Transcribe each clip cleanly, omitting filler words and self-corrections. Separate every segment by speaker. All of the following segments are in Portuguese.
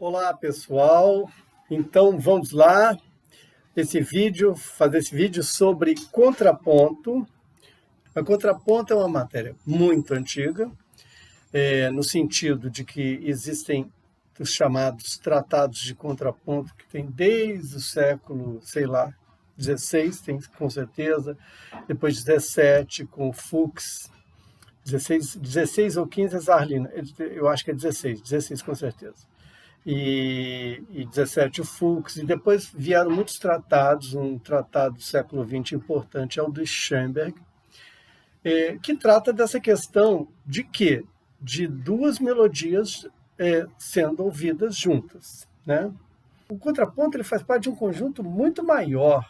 Speaker 1: Olá pessoal, então vamos lá, fazer esse vídeo sobre contraponto. A contraponto é uma matéria muito antiga, no sentido de que existem os chamados tratados de contraponto que tem desde o século, sei lá, 16, tem com certeza, depois 17 com Fuchs, 16 ou 15 é Zarlino, eu acho que é 16 com certeza. E 17 o Fuchs, e depois vieram muitos tratados, um tratado do século XX importante é o do Schoenberg, que trata dessa questão de quê? De duas melodias sendo ouvidas juntas, né? O contraponto ele faz parte de um conjunto muito maior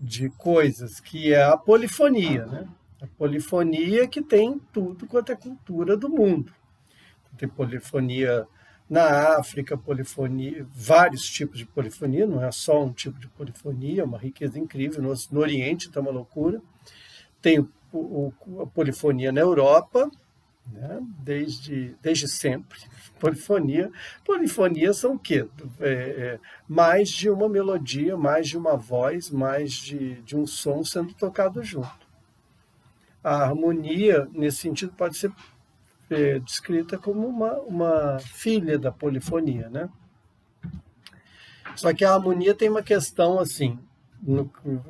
Speaker 1: de coisas, que é a polifonia, né? A polifonia que tem tudo quanto é cultura do mundo. Tem polifonia na África, polifonia, vários tipos de polifonia, não é só um tipo de polifonia, é uma riqueza incrível. No Oriente está uma loucura. Tem a polifonia na Europa, né? desde sempre. Polifonia são o quê? Mais de uma melodia, mais de uma voz, mais de um som sendo tocado junto. A harmonia, nesse sentido, pode ser descrita como uma filha da polifonia, né? Só que a harmonia tem uma questão assim,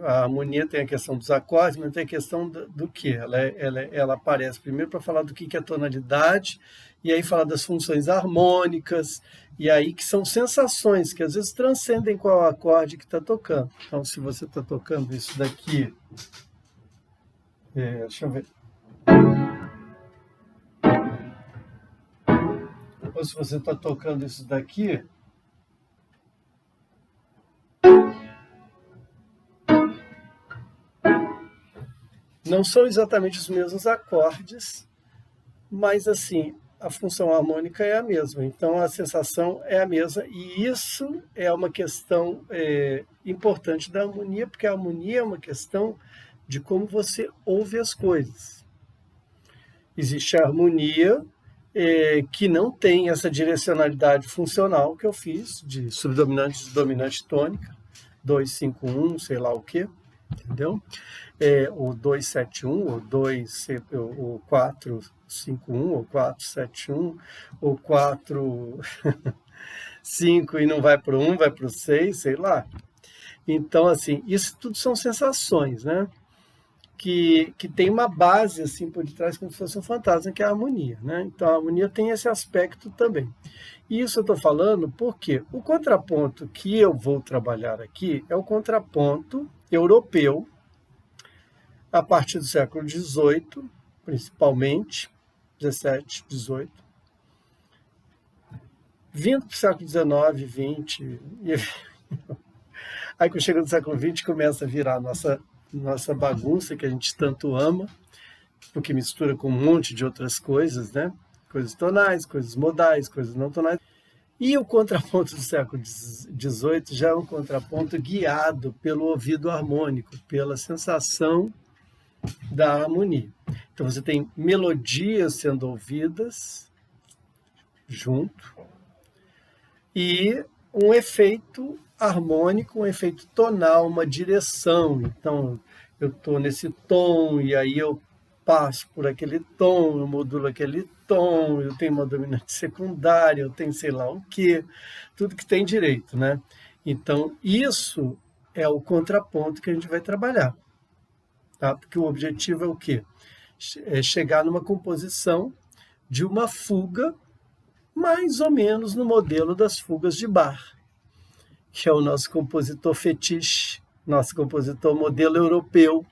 Speaker 1: a harmonia tem a questão dos acordes, mas tem a questão do que? Ela aparece primeiro para falar do que é tonalidade, e aí falar das funções harmônicas, e aí que são sensações que às vezes transcendem qual acorde que está tocando. Então, se você está tocando isso daqui, deixa eu ver. Ou se você está tocando isso daqui, não são exatamente os mesmos acordes, mas assim, a função harmônica é a mesma, então a sensação é a mesma, e isso é uma questão importante da harmonia, porque a harmonia é uma questão de como você ouve as coisas. Existe a harmonia que não tem essa direcionalidade funcional que eu fiz, de subdominante, dominante tônica, 2-5-1, sei lá o quê, entendeu? O 2-7-1, ou 4-5-1, ou 4-7-1, ou 4-5 e não vai para o 1, vai para o 6, sei lá. Então, assim, isso tudo são sensações, né? Que tem uma base assim por detrás, como se fosse um fantasma, que é a harmonia, né? Então a harmonia tem esse aspecto também. E isso eu estou falando porque o contraponto que eu vou trabalhar aqui é o contraponto europeu, a partir do século XVIII, principalmente, 17, 18, vindo para o século XIX, 20, aí quando chega no século XX começa a virar nossa bagunça que a gente tanto ama, porque mistura com um monte de outras coisas, né? Coisas tonais, coisas modais, coisas não tonais. E o contraponto do século XVIII já é um contraponto guiado pelo ouvido harmônico, pela sensação da harmonia. Então você tem melodias sendo ouvidas junto e um efeito harmônico, um efeito tonal, uma direção. Então, eu estou nesse tom, e aí eu passo por aquele tom, eu modulo aquele tom, eu tenho uma dominante secundária, eu tenho sei lá o quê, tudo que tem direito, né? Então, isso é o contraponto que a gente vai trabalhar, tá? Porque o objetivo é o quê? É chegar numa composição de uma fuga, mais ou menos no modelo das fugas de Bach, que é o nosso compositor fetiche, nosso compositor modelo europeu.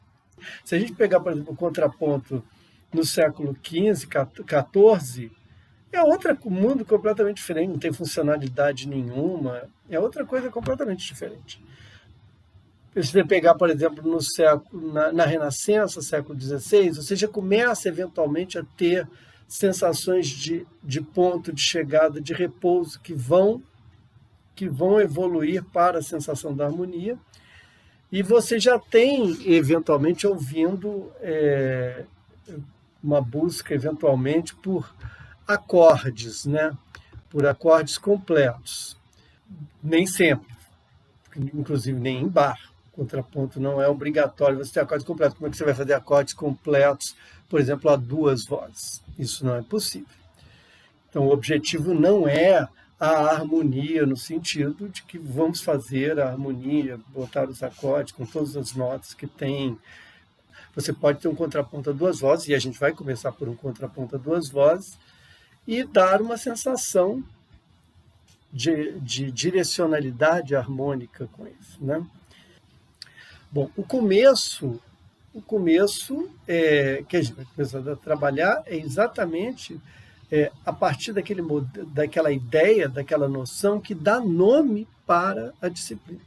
Speaker 1: Se a gente pegar, por exemplo, o contraponto no século XV, XIV, é outro mundo completamente diferente, não tem funcionalidade nenhuma, é outra coisa completamente diferente. Se você pegar, por exemplo, na Renascença, século XVI, você já começa eventualmente a ter sensações de ponto de chegada, de repouso, que vão evoluir para a sensação da harmonia, e você já tem, eventualmente, ouvindo uma busca, eventualmente, por acordes, né? por acordes completos. Nem sempre, inclusive nem em bar. Contraponto não é obrigatório você ter acordes completos. Como é que você vai fazer acordes completos, por exemplo, a duas vozes? Isso não é possível. Então, o objetivo não é a harmonia, no sentido de que vamos fazer a harmonia, botar os acordes com todas as notas que tem. Você pode ter um contraponto a duas vozes, e a gente vai começar por um contraponto a duas vozes, e dar uma sensação de direcionalidade harmônica com isso, né? Bom, o começo que a gente vai começar a trabalhar é exatamente a partir daquela ideia, daquela noção que dá nome para a disciplina.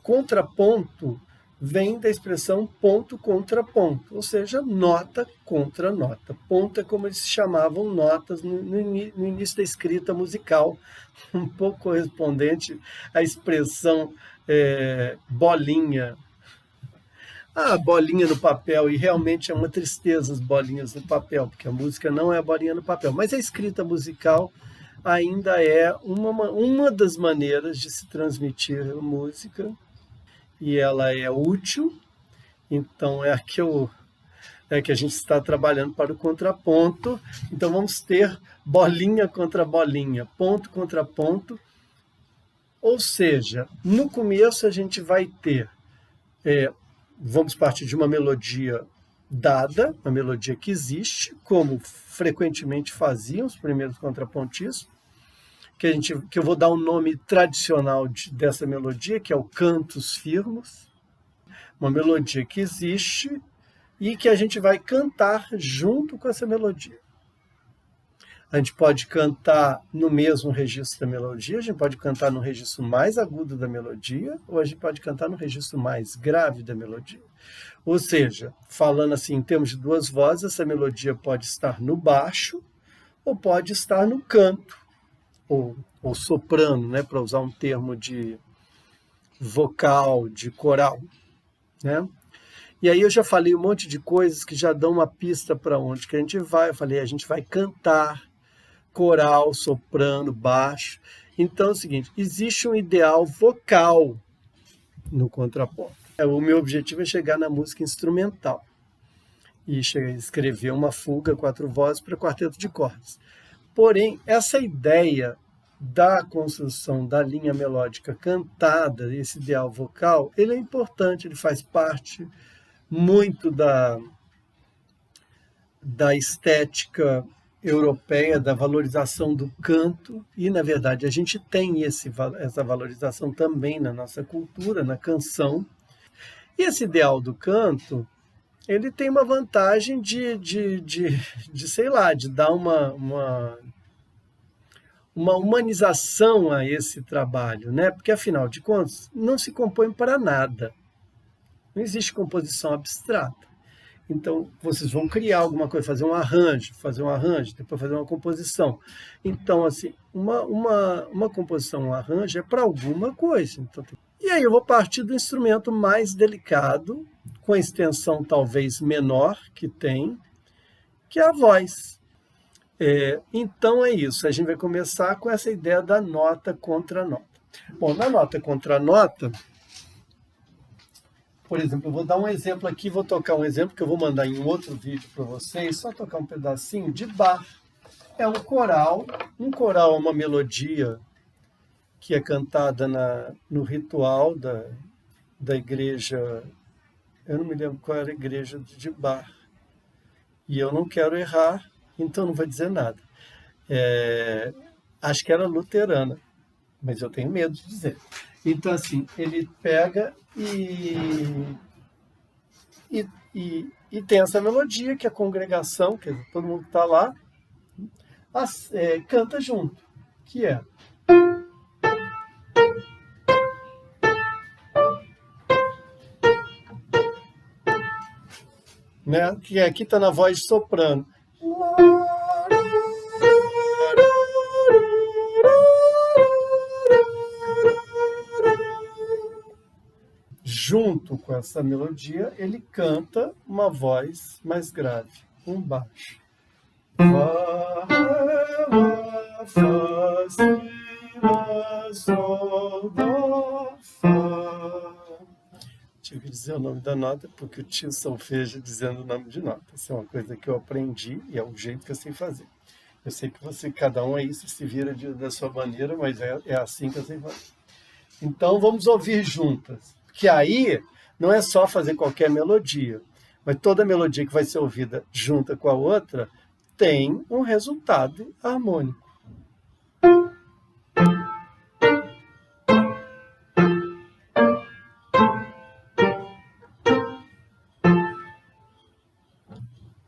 Speaker 1: Contraponto vem da expressão ponto contra ponto, ou seja, nota contra nota. Ponto é como eles chamavam notas no início da escrita musical, um pouco correspondente à expressão bolinha. Ah, bolinha no papel, e realmente é uma tristeza as bolinhas no papel, porque a música não é a bolinha no papel, mas a escrita musical ainda é uma das maneiras de se transmitir a música, e ela é útil, então é que a gente está trabalhando para o contraponto, então vamos ter bolinha contra bolinha, ponto contra ponto, ou seja, no começo a gente vai ter vamos partir de uma melodia dada, uma melodia que existe, como frequentemente faziam os primeiros contrapontistas, que eu vou dar um nome tradicional dessa melodia, que é o cantus firmus, uma melodia que existe e que a gente vai cantar junto com essa melodia. A gente pode cantar no mesmo registro da melodia, a gente pode cantar no registro mais agudo da melodia, ou a gente pode cantar no registro mais grave da melodia. Ou seja, falando assim em termos de duas vozes, essa melodia pode estar no baixo ou pode estar no canto, ou soprano, né, para usar um termo de vocal, de coral, né? E aí eu já falei um monte de coisas que já dão uma pista para onde que a gente vai. Eu falei, a gente vai cantar, coral, soprano, baixo. Então é o seguinte, existe um ideal vocal no contraponto. O meu objetivo é chegar na música instrumental e escrever uma fuga, 4 vozes para quarteto de cordas. Porém, essa ideia da construção da linha melódica cantada, esse ideal vocal, ele é importante, ele faz parte muito da estética europeia, da valorização do canto, e, na verdade, a gente tem essa valorização também na nossa cultura, na canção. E esse ideal do canto, ele tem uma vantagem sei lá, de dar uma humanização a esse trabalho, né? Porque, afinal de contas, não se compõe para nada. Não existe composição abstrata. Então, vocês vão criar alguma coisa, fazer um arranjo, depois fazer uma composição. Então, assim, uma composição, um arranjo é para alguma coisa. Então, e aí eu vou partir do instrumento mais delicado, com a extensão talvez menor que tem, que é a voz. Então é isso, a gente vai começar com essa ideia da nota contra nota. Bom, na nota contra nota, por exemplo, eu vou dar um exemplo aqui, vou tocar um exemplo que eu vou mandar em um outro vídeo para vocês, só tocar um pedacinho de Bach. É um coral é uma melodia que é cantada no ritual da igreja, eu não me lembro qual era a igreja de Bach, e eu não quero errar, então não vou dizer nada. Acho que era luterana, mas eu tenho medo de dizer. Então, assim, ele pega e tem essa melodia que a congregação, quer dizer, todo mundo que está lá, canta junto, que é... Né? Que aqui está na voz de soprano. Junto com essa melodia, ele canta uma voz mais grave, um baixo. Fá, Si, Lá, Sol, Dó, Fá. Tive que dizer o nome da nota porque o tio solfeja dizendo o nome de nota. Isso é uma coisa que eu aprendi e é o jeito que eu sei fazer. Eu sei que cada um aí se vira da sua maneira, mas é assim que eu sei fazer. Então vamos ouvir juntas. Que aí não é só fazer qualquer melodia, mas toda melodia que vai ser ouvida junta com a outra tem um resultado harmônico.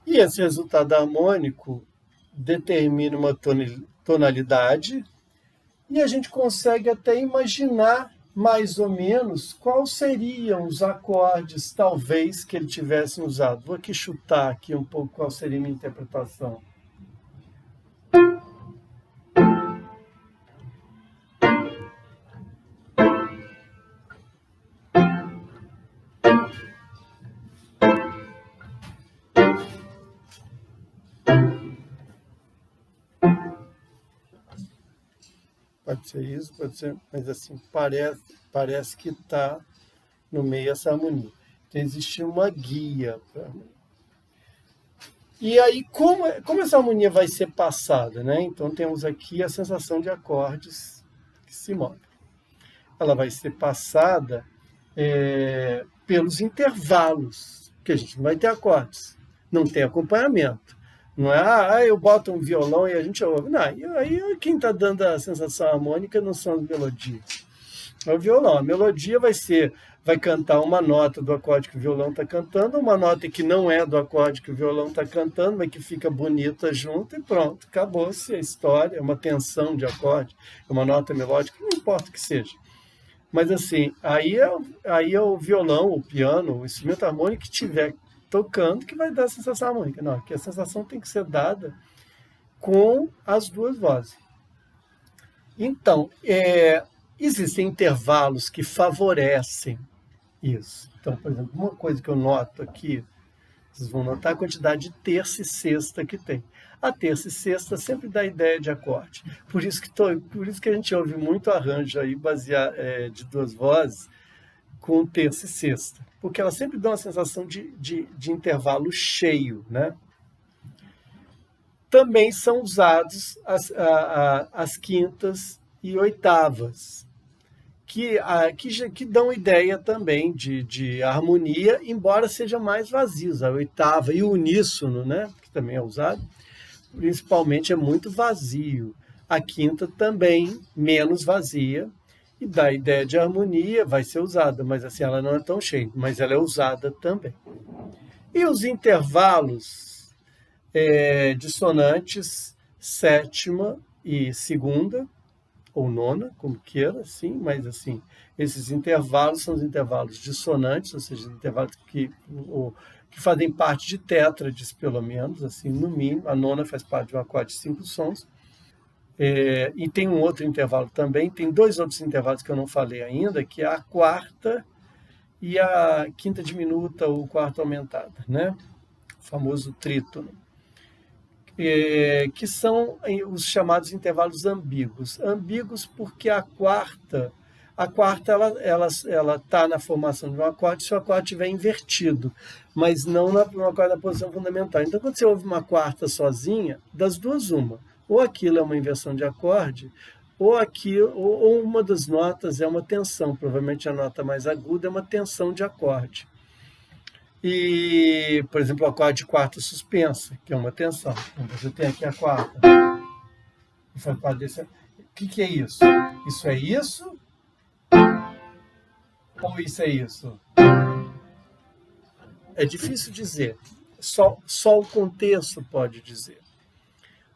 Speaker 1: E esse resultado harmônico determina uma tonalidade e a gente consegue até imaginar mais ou menos quais seriam os acordes, talvez, que ele tivesse usado. Vou aqui chutar aqui um pouco qual seria a minha interpretação. Pode ser isso, pode ser, mas assim, parece que está no meio essa harmonia. Então, existe uma guia para harmonia. E aí, como essa harmonia vai ser passada, né? Então, temos aqui a sensação de acordes que se movem. Ela vai ser passada pelos intervalos, que a gente não vai ter acordes, não tem acompanhamento. Não é, eu boto um violão e a gente ouve. Não, aí quem está dando a sensação harmônica não são as melodias. É o violão. A melodia vai cantar uma nota do acorde que o violão está cantando, uma nota que não é do acorde que o violão está cantando, mas que fica bonita junto e pronto. Acabou-se a história, é uma tensão de acorde, é uma nota melódica, não importa o que seja. Mas assim, aí é o violão, o piano, o instrumento harmônico que estiver tocando que vai dar a sensação harmônica. Não, que a sensação tem que ser dada com as duas vozes. Então, existem intervalos que favorecem isso. Então, por exemplo, uma coisa que eu noto aqui, vocês vão notar a quantidade de terça e sexta que tem. A terça e sexta sempre dá ideia de acorde. Por isso que a gente ouve muito arranjo aí de duas vozes com terça e sexta, porque elas sempre dão uma sensação de intervalo cheio, né? Também são usados as quintas e oitavas, que dão ideia também de harmonia, embora sejam mais vazios. A oitava e o uníssono, né, que também é usado, principalmente é muito vazio. A quinta também, menos vazia, e dá ideia de harmonia, vai ser usada, mas assim, ela não é tão cheia, mas ela é usada também. E os intervalos dissonantes, sétima e segunda, ou nona, como queira, sim, mas assim, esses intervalos são os intervalos dissonantes, ou seja, intervalos que fazem parte de tétrades, pelo menos, assim, no mínimo. A nona faz parte de um acorde de 5 sons. E tem um outro intervalo também, tem dois outros intervalos que eu não falei ainda, que é a quarta e a quinta diminuta ou quarta aumentada, né? O famoso trítono. Que são os chamados intervalos ambíguos. Ambíguos porque a quarta ela está na formação de um acorde se o acorde estiver invertido, mas não no acorde da posição fundamental. Então, quando você ouve uma quarta sozinha, das duas uma, ou aquilo é uma inversão de acorde, ou uma das notas é uma tensão, provavelmente a nota mais aguda é uma tensão de acorde. E, por exemplo, o acorde de quarta suspensa, que é uma tensão. Então, você tem aqui a quarta. O que é isso? Isso é isso? Ou isso é isso? É difícil dizer. Só o contexto pode dizer.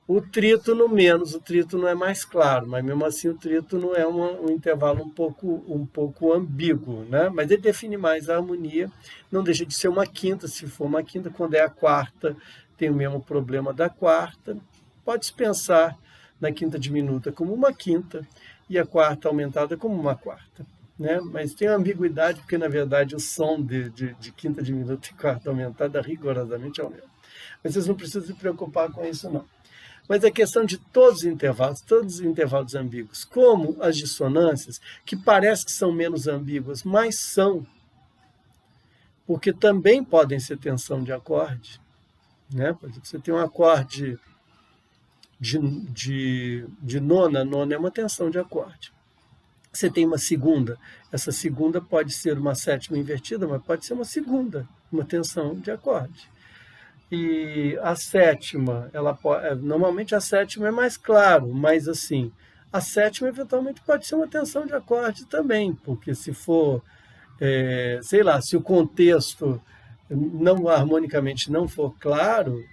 Speaker 1: O trítono menos, o trítono é mais claro, mas mesmo assim o trítono é um intervalo um pouco ambíguo, né? Mas ele define mais a harmonia, não deixa de ser uma quinta, se for uma quinta, quando é a quarta, tem o mesmo problema da quarta. Pode-se pensar na quinta diminuta como uma quinta e a quarta aumentada como uma quarta, né? Mas tem uma ambiguidade, porque na verdade o som de quinta diminuta e quarta aumentada rigorosamente é o mesmo. Mas vocês não precisam se preocupar com isso, não. Mas a questão de todos os intervalos ambíguos, como as dissonâncias, que parece que são menos ambíguas, mas são, porque também podem ser tensão de acorde, né? Por exemplo, você tem um acorde de nona é uma tensão de acorde. Você tem uma segunda, essa segunda pode ser uma sétima invertida, mas pode ser uma segunda, uma tensão de acorde. E a sétima, normalmente a sétima é mais claro, mas assim, a sétima eventualmente pode ser uma tensão de acorde também, porque se for, sei lá, se o contexto não harmonicamente não for claro,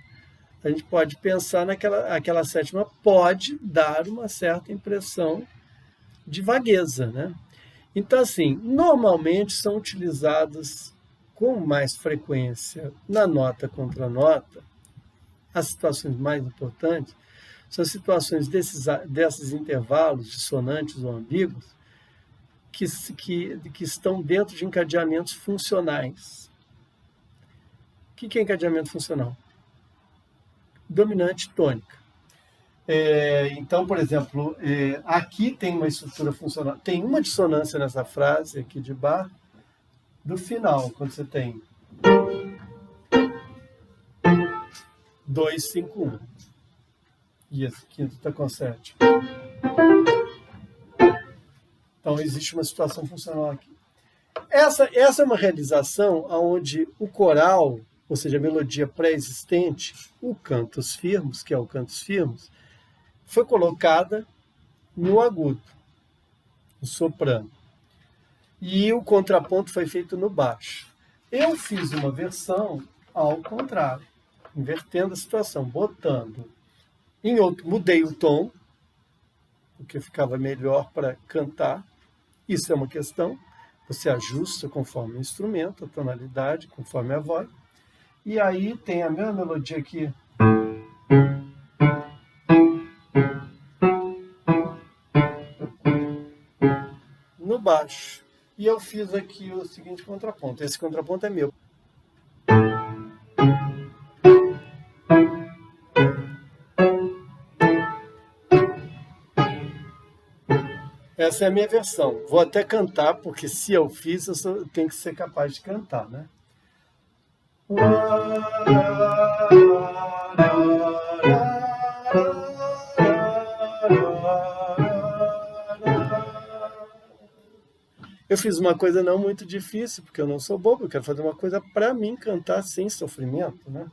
Speaker 1: a gente pode pensar aquela sétima pode dar uma certa impressão de vagueza, né? Então, assim, normalmente são utilizadas com mais frequência na nota contra nota. As situações mais importantes são situações desses intervalos dissonantes ou ambíguos que estão dentro de encadeamentos funcionais. O que é encadeamento funcional? Dominante tônica. Então, por exemplo, aqui tem uma estrutura funcional, tem uma dissonância nessa frase aqui de Bach, do final, quando você tem 2, 5, 1. E esse quinto está com 7. Então, existe uma situação funcional aqui. Essa é uma realização onde o coral, ou seja, a melodia pré-existente, o cantus firmus, que é o cantus firmus, foi colocada no agudo, no soprano. E o contraponto foi feito no baixo. Eu fiz uma versão ao contrário, invertendo a situação, botando em outro, mudei o tom, porque ficava melhor para cantar. Isso é uma questão, você ajusta conforme o instrumento, a tonalidade, conforme a voz. E aí tem a mesma melodia aqui. No baixo. E eu fiz aqui o seguinte contraponto. Esse contraponto é meu. Essa é a minha versão. Vou até cantar, porque se eu fiz, eu tenho que ser capaz de cantar, né? Eu fiz uma coisa não muito difícil, porque eu não sou bobo, eu quero fazer uma coisa para mim cantar sem sofrimento, né?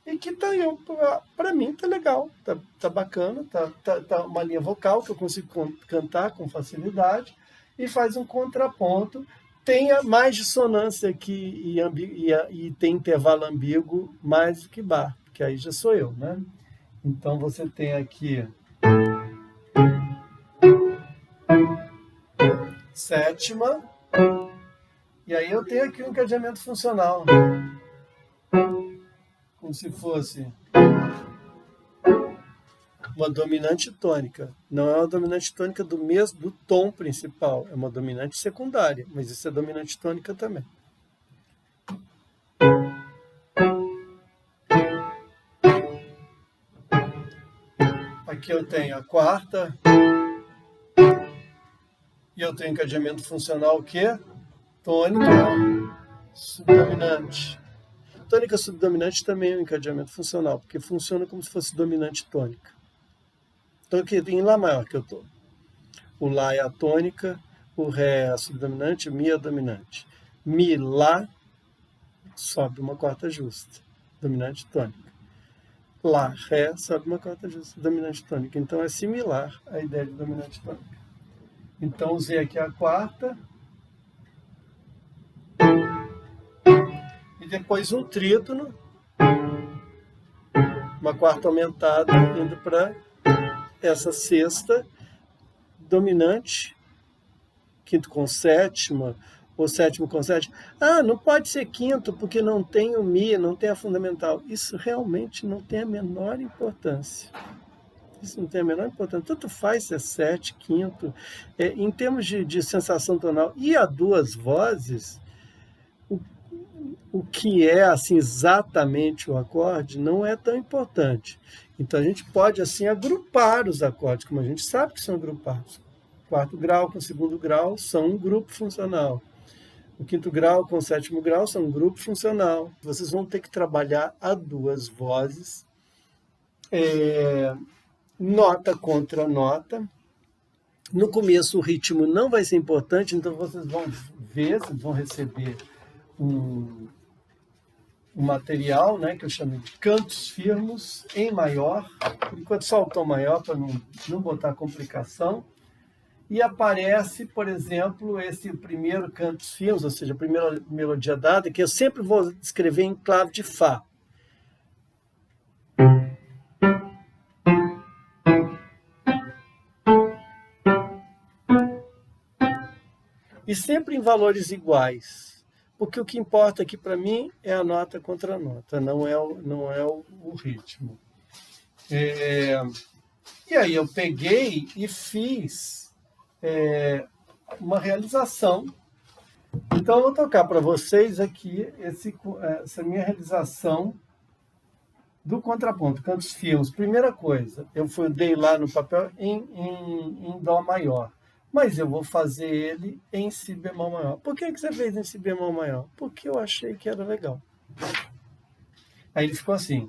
Speaker 1: E que tá, para mim tá legal, tá bacana, tá uma linha vocal que eu consigo cantar com facilidade e faz um contraponto, tem mais dissonância aqui e tem intervalo ambíguo mais do que Bach, que aí já sou eu, né? Então você tem aqui sétima, e aí eu tenho aqui um encadeamento funcional, como se fosse uma dominante tônica. Não é uma dominante tônica do tom principal, é uma dominante secundária, mas isso é dominante tônica também. Aqui eu tenho a quarta, e eu tenho encadeamento funcional o quê? Tônica subdominante. Tônica subdominante também é um encadeamento funcional, porque funciona como se fosse dominante tônica. Então aqui tem Lá maior que eu estou. O Lá é a tônica, o Ré é a subdominante, o Mi é a dominante. Mi, Lá, sobe uma quarta justa, dominante tônica. Lá, Ré, sobe uma quarta justa, dominante tônica. Então é similar à ideia de dominante tônica. Então usei aqui a quarta. E depois um trítono, uma quarta aumentada, indo para essa sexta, dominante, quinto com sétima, ou sétimo com sétima. Ah, não pode ser quinto, porque não tem o Mi, não tem a fundamental. Isso realmente não tem a menor importância. Isso não tem a menor importância. Tanto faz se é sete, quinto. Em termos de sensação tonal e a duas vozes, o que é assim exatamente o acorde não é tão importante. Então a gente pode assim agrupar os acordes, como a gente sabe que são agrupados. Quarto grau com segundo grau são um grupo funcional. O quinto grau com o sétimo grau são um grupo funcional. Vocês vão ter que trabalhar a duas vozes, nota contra nota. No começo o ritmo não vai ser importante, então vocês vão ver, vocês vão receber um material, né, que eu chamo de cantos firmos em maior, por enquanto só o tom maior para não botar complicação. E aparece, por exemplo, esse primeiro cantos firmos, ou seja, a primeira melodia dada, que eu sempre vou escrever em clave de Fá. E sempre em valores iguais, porque o que importa aqui para mim é a nota contra a nota, não é o ritmo. E aí eu peguei e fiz uma realização. Então eu vou tocar para vocês aqui essa minha realização do contraponto, cantos firmes. Primeira coisa, eu dei lá no papel em Dó maior, mas eu vou fazer ele em Si bemol maior. Por que você fez em Si bemol maior? Porque eu achei que era legal. Aí ele ficou assim.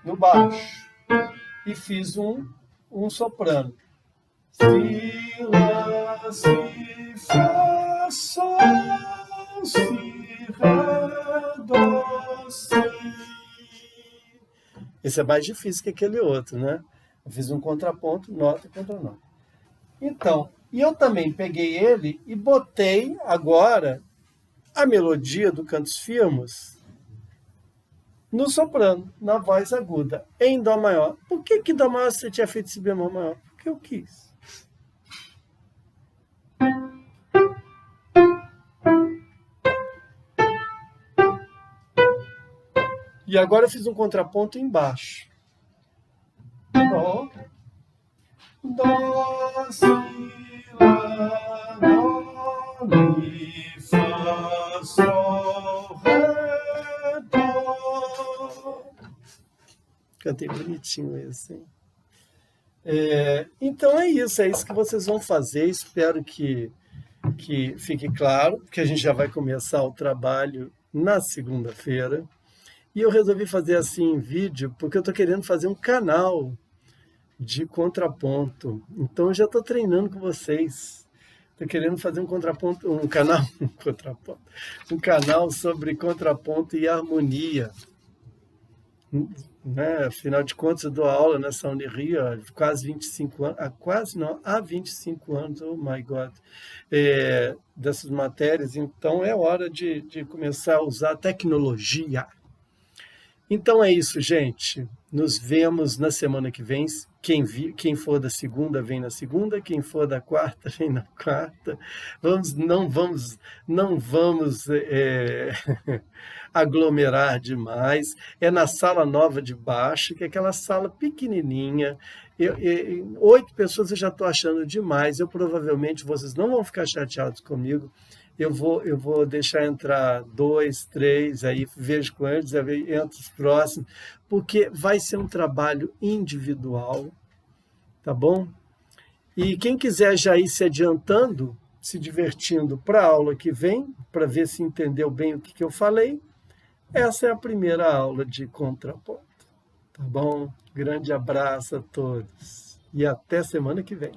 Speaker 1: No baixo. E fiz um soprano. Si, Lá, Si, Fá, Sol, Si, Ré, Dó, Si. Esse é mais difícil que aquele outro, né? Eu fiz um contraponto, nota contra nota. Então, e eu também peguei ele e botei agora a melodia do Cantos Firmos no soprano, na voz aguda, em Dó maior. Por que Dó maior você tinha feito Si bemol maior? Porque eu quis. E agora eu fiz um contraponto embaixo. Dó, Dó, Si, Lá, Dó, Mi, Fá, Sol, Ré, Dó. Cantei bonitinho esse, hein? Então é isso que vocês vão fazer. Espero que fique claro, que a gente já vai começar o trabalho na segunda-feira. E eu resolvi fazer assim em vídeo, porque eu estou querendo fazer um canal de contraponto. Então eu já estou treinando com vocês. Estou querendo fazer um canal sobre contraponto e harmonia. Né? Afinal de contas, eu dou aula nessa Unirio há quase 25 anos, há 25 anos, oh my God, dessas matérias. Então é hora de começar a usar tecnologia. Então é isso, gente. Nos vemos na semana que vem. Quem for da segunda, vem na segunda. Quem for da quarta, vem na quarta. Não vamos aglomerar demais. É na sala nova de baixo, que é aquela sala pequenininha. 8 pessoas eu já estou achando demais. Provavelmente vocês não vão ficar chateados comigo. Eu vou deixar entrar 2, 3, aí vejo com eles, aí entro os próximos, porque vai ser um trabalho individual, tá bom? E quem quiser já ir se adiantando, se divertindo para a aula que vem, para ver se entendeu bem o que eu falei, essa é a primeira aula de contraponto, tá bom? Grande abraço a todos e até semana que vem.